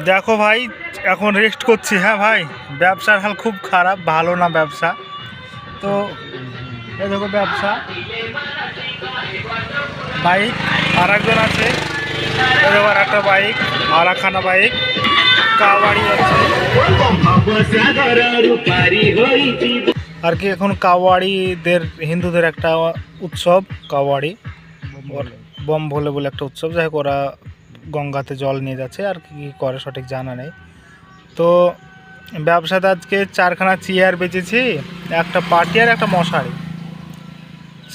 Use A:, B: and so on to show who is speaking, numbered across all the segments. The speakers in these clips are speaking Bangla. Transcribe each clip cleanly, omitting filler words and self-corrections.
A: দেখো ভাই, এখন রেস্ট করছি। হ্যাঁ ভাই, ব্যবসার হাল খুব খারাপ, ভালো না ব্যবসা। তো এই দেখো ব্যবসা, বাইক আর একজন আছে, এই দেখো আর একটা বাইক, আরাখানা বাইক, কাওয়াড়ি আছে আর কি। এখন কাওয়াড়িদের, হিন্দুদের একটা উৎসব কাওয়াড়ি, বম ভোলে বলে একটা উৎসব। যাই হোক, ওরা গঙ্গাতে জল নিয়ে যাচ্ছে আর কি করে সঠিক জানা নেই। তো ব্যবসাতে আজকে 4খানা চেয়ার বেচেছি, একটা পাটি আর একটা মশারি।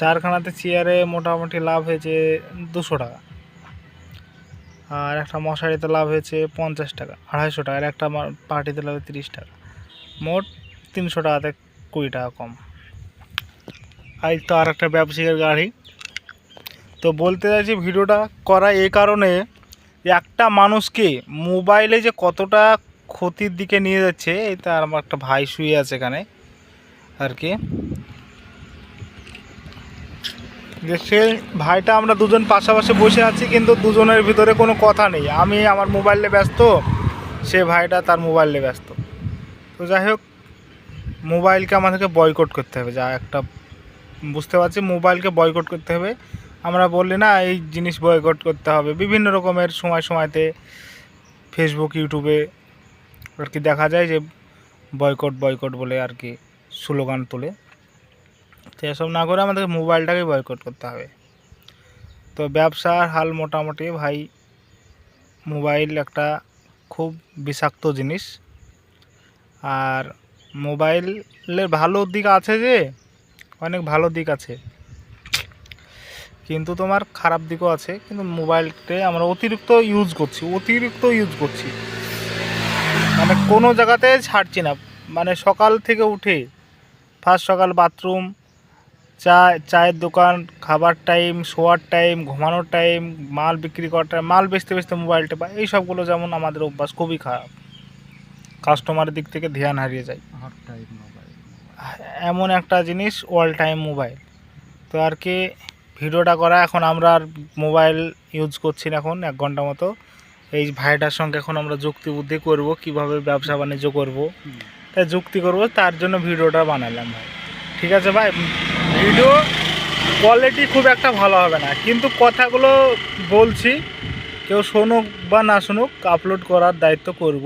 A: 4খানাতে চেয়ারে মোটামুটি লাভ হয়েছে 200 টাকা, আর একটা মশারিতে লাভ হয়েছে 50 টাকা, 250 টাকা, আর একটা পাটিতে লাভ 30 টাকা। মোট 300 টাকাতে 20 টাকা কম। আজ তো আর একটা ব্যবসায়ীর গাড়ি। তো বলতে চাইছি ভিডিওটা করা এই কারণে, একটা মানুষকে মোবাইলে যে কতটা ক্ষতির দিকে নিয়ে যাচ্ছে, এটা আমার একটা ভাই শুয়ে আছে এখানে আর কি। যে সে ভাইটা, আমরা দুজন পাশাপাশি বসে আছি, কিন্তু দুজনের ভিতরে কোনো কথা নেই। আমি আমার মোবাইলে ব্যস্ত, সে ভাইটা তার মোবাইলে ব্যস্ত। তো যাই হোক, মোবাইলকে আমাদেরকে বয়কট করতে হবে, যা একটা বুঝতে পারছি, মোবাইলকে বয়কট করতে হবে। আমরা বললি না এই জিনিস বয়কট করতে হবে, বিভিন্ন রকমের সময়তে ফেসবুক ইউটিউবে আর কি দেখা যায় যে বয়কট বয়কট বলে আর কি স্লোগান তোলে। তো এসব না করে আমাদের মোবাইলটাকে বয়কট করতে হবে। তো ব্যবসার হাল মোটামুটি ভাই, মোবাইল একটা খুব বিষাক্ত জিনিস। আর মোবাইলের ভালো দিক আছে, যে অনেক ভালো দিক আছে, কিন্তু তোমার খারাপ দিকও আছে। কিন্তু মোবাইলকে আমরা অতিরিক্ত ইউজ করছি, মানে কোনো জায়গাতে ছাড়ছি না। মানে সকাল থেকে উঠে ফার্স্ট সকাল বাথরুম, চায়ের দোকান, খাবার টাইম, শোয়ার টাইম, ঘুমানোর টাইম, মাল বিক্রি করার টাইম, মাল বেচতে মোবাইলটা বা এই সবগুলো যেমন আমাদের অভ্যাস খুবই খারাপ। কাস্টমারের দিক থেকে ধ্যান হারিয়ে যায়। এমন একটা জিনিস অল টাইম মোবাইল। তো আর কি ভিডিওটা করা, এখন আমরা আর মোবাইল ইউজ করছি না এখন 1 ঘন্টা মতো। এই ভাইটার সঙ্গে এখন আমরা যুক্তি বুদ্ধি করবো, কীভাবে ব্যবসা বাণিজ্য করবো, তাই যুক্তি করব, তার জন্য ভিডিওটা বানালাম ভাই। ঠিক আছে ভাই, ভিডিও কোয়ালিটি খুব একটা ভালো হবে না, কিন্তু কথাগুলো বলছি, কেউ শুনুক বা না শুনুক, আপলোড করার দায়িত্ব করব।